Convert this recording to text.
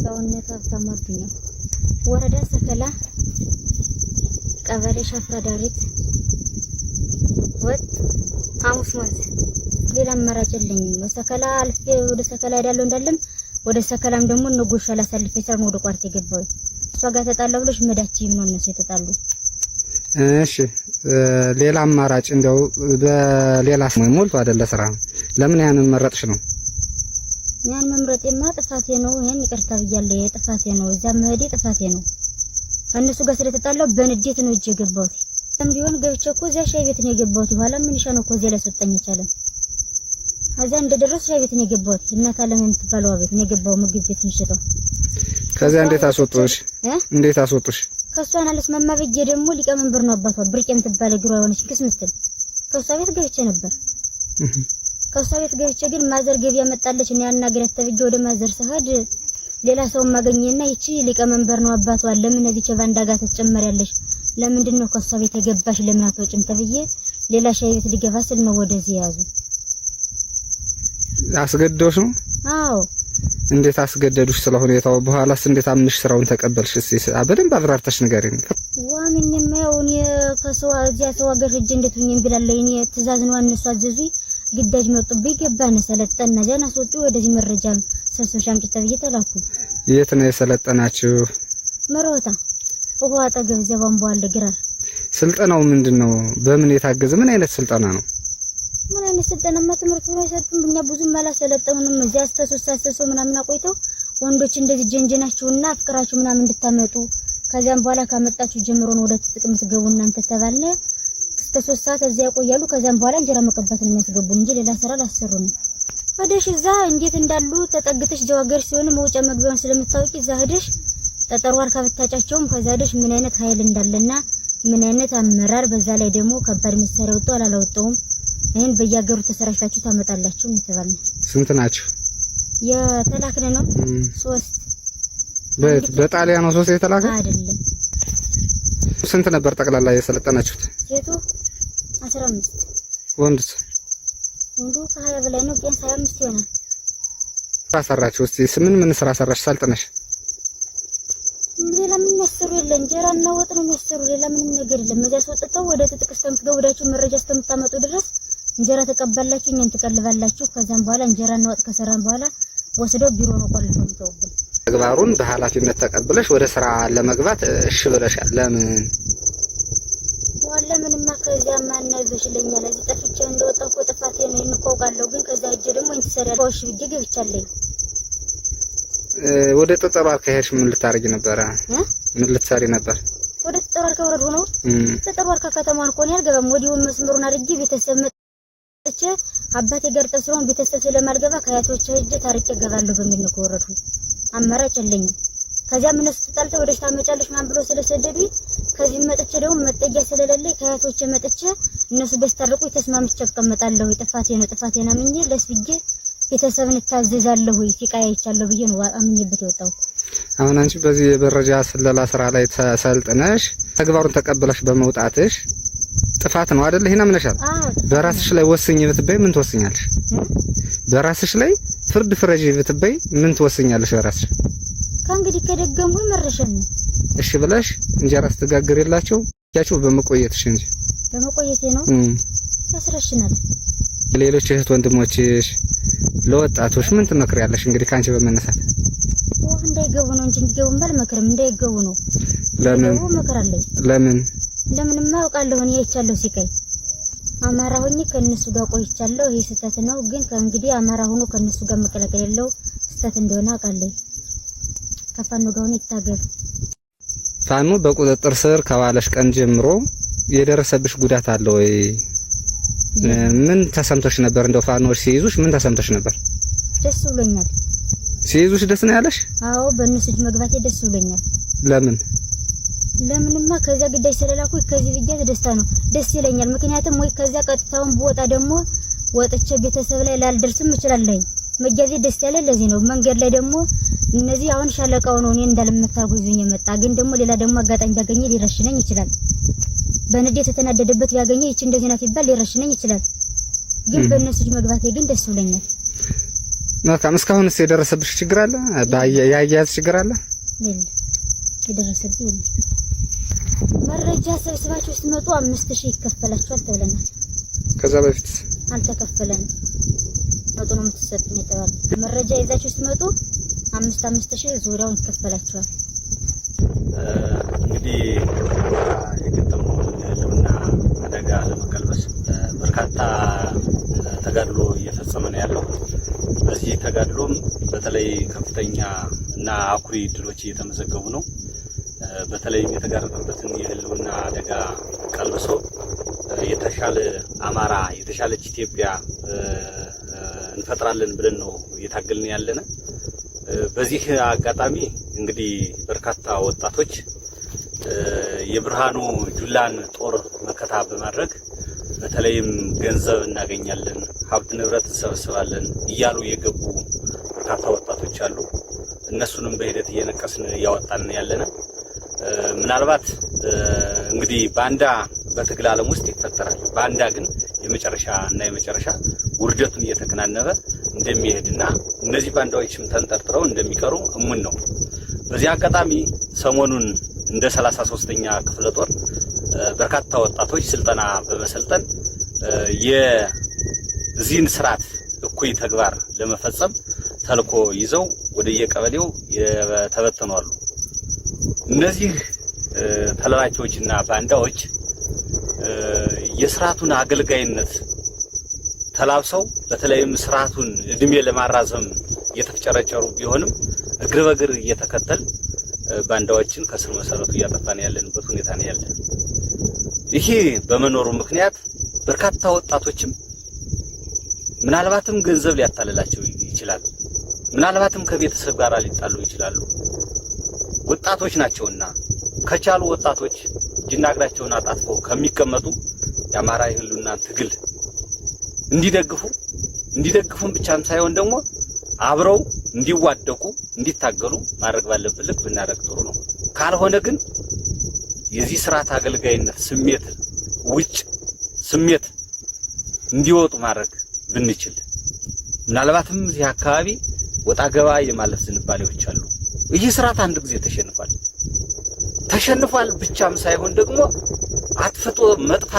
ሰውነት አብታማዱኛ ወረዳ ሰከላ ቀበሌ ሻፍራ ዳሪት ወጥ ሐሙስ ወንዝ ሌላ አማራጭ የለኝም። ሰከላ አልፌ ወደ ሰከላ ሄዳለሁ እንዳለም ወደ ሰከላም ደግሞ ንጉሽ አላሳልፈ ሰር ወደ ቋርጥ ይገባው እሷ ጋር ተጣላው ብለሽ መዳቺ ምን ሆነ ሲተጣሉ እሺ ሌላ አማራጭ እንደው በሌላ ስም ሞልቶ አይደለ ስራ ለምን ያንን መረጥሽ ነው? ያን መምረጤማ ጥፋቴ ነው። ይሄን ይቅርታ ብያለሁ። ጥፋቴ ነው። እዛ መሄዴ ጥፋቴ ነው። ከነሱ ጋር ስለተጣላው በንዴት ነው እጄ ገባሁት። ቢሆን ገብቼ እኮ እዛ ሻይ ቤት ነው የገባሁት። በኋላ ምን ሻ ነው እኮ እዚህ ለሰጠኝ ይቻላል። አዛ እንደደረስ ሻይ ቤት ነው የገባሁት። እናት አለም የምትባለው ቤት ነው የገባው ምግብ ቤት ምሽተው። ከዛ እንዴት አስወጡሽ? እንዴት አስወጡሽ? ከሷን አልስማማ ብዬ ደግሞ ሊቀመንበር ነው አባቷ ብርቄም ትባለ ግሯ የሆነች ክስ ምትል ከሷ ቤት ገብቼ ነበር። ከሷ ቤት ገብቼ ግን ማዘር ገቢያ መጣለች እና ያናገራት ተብዬ ወደ ማዘር ሰሃድ ሌላ ሰው ማገኘና ይቺ ሊቀመንበር ነው አባቷ ለምን እዚህ ቸባንዳ ጋር ተጨመሪያለሽ? ለምንድነው ከሷ ቤት የገባሽ? ለምን አትወጭም ተብዬ ሌላ ሻይ ቤት ሊገባ ስል ነው ወደዚህ ያዙ። አስገደዱሽ ነው? አዎ። እንዴት አስገደዱሽ? ስለሁኔታው በኋላስ እንዴት አምንሽ ስራውን ተቀበልሽ? እስኪ በደንብ አብራርተሽ ንገሪኝ። ዋምኝማ ያውን ከሰው እዚያ ሰው ሀገር ሂጅ እንዴት ሆኜ ብላለኝ። እኔ ትእዛዝ ነው እነሱ አዘዙኝ። ግዳጅ መጡብኝ ገባን ሰለጠና ጃና ሰጡ ወደዚህ መረጃም ሰብሰብ ሻምጭ ተብዬ ተላኩ። የት ነው የሰለጠናችሁ? መሮታ ወዋ አጠገብ ዘባን በኋላ ግራር። ስልጠናው ምንድነው? በምን የታገዘ ምን አይነት ስልጠና ነው? ምን አይነት ስልጠና ትምህርት ነው የሰጡን? እኛ ብዙም አላሰለጠኑንም። እዚያ አስተሶሳሰሶ ምናምን አቆይተው ወንዶች እንደዚህ ጀንጀናችሁና አፍቅራችሁ ምናምን እንድታመጡ ከዛም በኋላ ካመጣችሁ ጀምሮ ነው ወደ ጥቅም ትገቡ እናንተ ተባልነ። እስከ 3 ሰዓት እዚያ ያቆያሉ። ከዛም በኋላ እንጀራ መቀባት ነው የሚያስገቡን እንጂ ሌላ ስራ አላሰሩንም። ወደሽ እዛ እንዴት እንዳሉ ተጠግተሽ ጀዋገር ሲሆን መውጫ መግቢያውን ስለምታውቂ እዛ ሄደሽ ጠጠር ዋርካ ብታጫቸውም ከዛ ሄደሽ ምን አይነት ኃይል እንዳለና ምን አይነት አመራር በዛ ላይ ደግሞ ከባድ መሳሪያ ወጣው አላወጣውም ይሄን በያገሩ ተሰራሽታችሁ ታመጣላችሁ ነው የተባለ። ስንት ናችሁ? የተላከነ ነው 3 በጣሊያን ነው 3 የተላከ አይደለም። ስንት ነበር ጠቅላላ የሰለጠናችሁት? ሴቱ 15 ወንድስ? ወንዱ ከ20 በላይ ነው። ቢያንስ 25 ይሆናል። ታሰራችሁ? እስቲ ምን ስራ ሰራሽ ሳልጠነሽ? ሌላ ምን መስሩ የለ እንጀራና ወጥ ነው የሚሰሩ። ሌላ ምንም ነገር የለም። እዚያ ወጥተው ወደ ተጥቅስተም ትገውዳችሁ መረጃ እስከምታመጡ ድረስ እንጀራ ተቀበላችሁ እኛን ተቀልባላችሁ። ከዛም በኋላ እንጀራና ወጥ ከሰራን በኋላ ወስደው ቢሮ ነው ቆልፈው ተውብን። ተግባሩን በኃላፊነት ተቀብለሽ ወደ ስራ ለመግባት እሺ ብለሻል። ለምን ወለ ምንም ከዚያ ማናዘሽ ለኛል። እዚህ ጠፍቼ እንደወጣሁ ጥፋቴ ነው እንቆቃለሁ። ግን ከዛ እጄ ደግሞ እንተሰሪያ ወሽ ብዬ ገብቻለሁ። ወደ ጠጠሯ ከሄድሽ ምን ልታረጊ ነበር? ምን ልትሰሪ ነበር? ወደ ጠጠሯ ከወረድ ሆኖ ጠጠሯ ከከተማን ኮን ያልገባም ወዲውን መስመሩን አድርጌ ቤተሰብ መጥቼ አባቴ ጋር ተስሮን ቤተሰብ ስለማልገባ ከያቶች ሄጄ ታርቄ ገባለሁ በሚል ነው ከወረድኩ። አማራጭ የለኝም። ከዚያ ምን ተጣልተው ወደሽ ታመጫለሽ ማን ብሎ ስለሰደዱኝ ከዚህ መጥቼ ደግሞ መጠጊያ ስለሌለኝ ከያቶች መጥቼ እነሱ በስታርቁ ተስማምቼ ተቀመጣለሁ። ጥፋቴ ነው ምንኝ ለስብዬ ቤተሰብን ታዘዛለሁ ሲቃያ ይቻለው ብዬ ነው አምኜበት የወጣው። አሁን አንቺ በዚህ የመረጃ ስለላ ስራ ላይ ተሰልጥነሽ ተግባሩን ተቀበለሽ በመውጣትሽ ጥፋት ነው አይደል? ይሄን አምነሻል። በራስሽ ላይ ወስኝ ብትበይ ምን ትወስኛለሽ? በራስሽ ላይ ፍርድ ፍረጂ ብትበይ ምን ትወስኛለሽ? በራስሽ ከእንግዲህ ከደገሙ መረሸን እሺ ብለሽ እንጀራ ስትጋግሪላችሁ ያችሁ በመቆየትሽ እንጂ በመቆየቴ ነው ያስረሽናል። ሌሎች እህት ወንድሞችሽ ለወጣቶች ምን ትመክሪያለሽ? እንግዲህ ካንቺ በመነሳት እንዳይገቡ ነው እንጂ እንዲገቡ ባልመክርም እንዳይገቡ ነው። ለምን መከራለኝ? ለምንማ አውቃለሁ እኔ አይቻለሁ ሲቀይ አማራ ሆኜ ከነሱ ጋር ቆይቻለሁ። ይሄ ስህተት ነው። ግን ከእንግዲህ አማራ ሆኖ ከነሱ ጋር መቀላቀል የለው ስህተት እንደሆነ አውቃለሁ። ከፋኖ ጋር ሆነ ይታገሉ። ፋኖ በቁጥጥር ስር ከዋለሽ ቀን ጀምሮ የደረሰብሽ ጉዳት አለ ወይ? ምን ተሰምቶሽ ነበር? እንደው ፋኖች ሲይዙሽ ምን ተሰምቶሽ ነበር? ደስ ብሎኛል። ሲይዙሽ ደስ ነው ያለሽ? አዎ በእነሱ እጅ መግባቴ ደስ ብሎኛል። ለምንማ ከዛ ግዳይ ስለላኩ ከዚህ ብዬ ደስታ ነው ደስ ይለኛል። ምክንያቱም ወይ ከዛ ቀጥታውን በወጣ ደግሞ ወጥቼ ቤተሰብ ላይ ላልደርስም እችላለሁ። መጋዜ ደስ ያለ ለዚህ ነው። መንገድ ላይ ደግሞ እነዚህ አሁን ሻለቃው ነው እኔ እንዳልመታጉዙኝ የመጣ ግን ደግሞ ሌላ ደግሞ አጋጣሚ ባገኘ ሊረሽነኝ ይችላል። በንዴት የተናደደበት ያገኘ እቺ እንደዚህ ናት ይባል ሊረሽነኝ ይችላል። ግን በእነሱ እጅ መግባቴ ግን ደስ ብሎኛል። መልካም። እስካሁንስ የደረሰብሽ ችግር አለ? ያያያዝ ችግር አለ? የደረሰብኝ መረጃ ሰብስባችሁ ስትመጡ 5000 ይከፈላችኋል ተብለናል። ከዛ በፊት አልተከፈለንም። መጡ ነው የምትሰጡኝ የተባለ መረጃ ይዛችሁ ስትመጡ 5000 ዙሪያውን ይከፈላችኋል። እንግዲህ የገጠመው ያለውና አደጋ ለመቀልበስ በርካታ ተጋድሎ እየፈጸመ ነው ያለው። በዚህ ተጋድሎም በተለይ ከፍተኛ እና አኩሪ ድሎች እየተመዘገቡ ነው። በተለይም የተጋረጠበትን የህልውና አደጋ ቀልብሶ የተሻለ አማራ የተሻለች ኢትዮጵያ እንፈጥራለን ብለን ነው እየታገልን ያለነ። በዚህ አጋጣሚ እንግዲህ በርካታ ወጣቶች የብርሃኑ ጁላን ጦር መከታ በማድረግ በተለይም ገንዘብ እናገኛለን፣ ሀብት ንብረት እንሰበስባለን እያሉ የገቡ በርካታ ወጣቶች አሉ። እነሱንም በሂደት እየነቀስን እያወጣን ያለነ። ምናልባት እንግዲህ ባንዳ በትግል ዓለም ውስጥ ይፈጠራል። ባንዳ ግን የመጨረሻ ውርደቱን እየተከናነበ እንደሚሄድና እነዚህ ባንዳዎችም ተንጠርጥረው እንደሚቀሩ እሙን ነው። በዚህ አጋጣሚ ሰሞኑን እንደ 33ኛ ክፍለ ጦር በርካታ ወጣቶች ስልጠና በመሰልጠን የዚህን ስርዓት እኩይ ተግባር ለመፈጸም ተልኮ ይዘው ወደ የቀበሌው ተበተኑ አሉ። እነዚህ ተላላኪዎችና ባንዳዎች የስርዓቱን አገልጋይነት ተላብሰው በተለይም ስርዓቱን እድሜ ለማራዘም እየተፍጨረጨሩ ቢሆንም እግር በእግር እየተከተል ባንዳዎችን ከስር መሰረቱ እያጠፋን ያለንበት ሁኔታ ነው ያለ። ይሄ በመኖሩ ምክንያት በርካታ ወጣቶችም ምናልባትም ገንዘብ ሊያታልላቸው ይችላል፣ ምናልባትም ከቤተሰብ ጋር ሊጣሉ ይችላሉ። ወጣቶች ናቸውና ከቻሉ ወጣቶች እጅና እግራቸውን አጣጥፈው ከሚቀመጡ የአማራ ህልውና ትግል እንዲደግፉም ብቻም ሳይሆን ደግሞ አብረው እንዲዋደቁ እንዲታገሉ ማድረግ ባለብን ልክ ብናደርግ ጥሩ ነው። ካልሆነ ግን የዚህ ስርዓት አገልጋይነት ስሜት እንዲወጡ ማድረግ ብንችል ምናልባትም እዚህ አካባቢ ወጣ ገባ የማለት ዝንባሌዎች አሉ። ይህ ስርዓት አንድ ጊዜ ተሸንፏል ብቻም ሳይሆን ደግሞ አጥፍቶ መጥፋት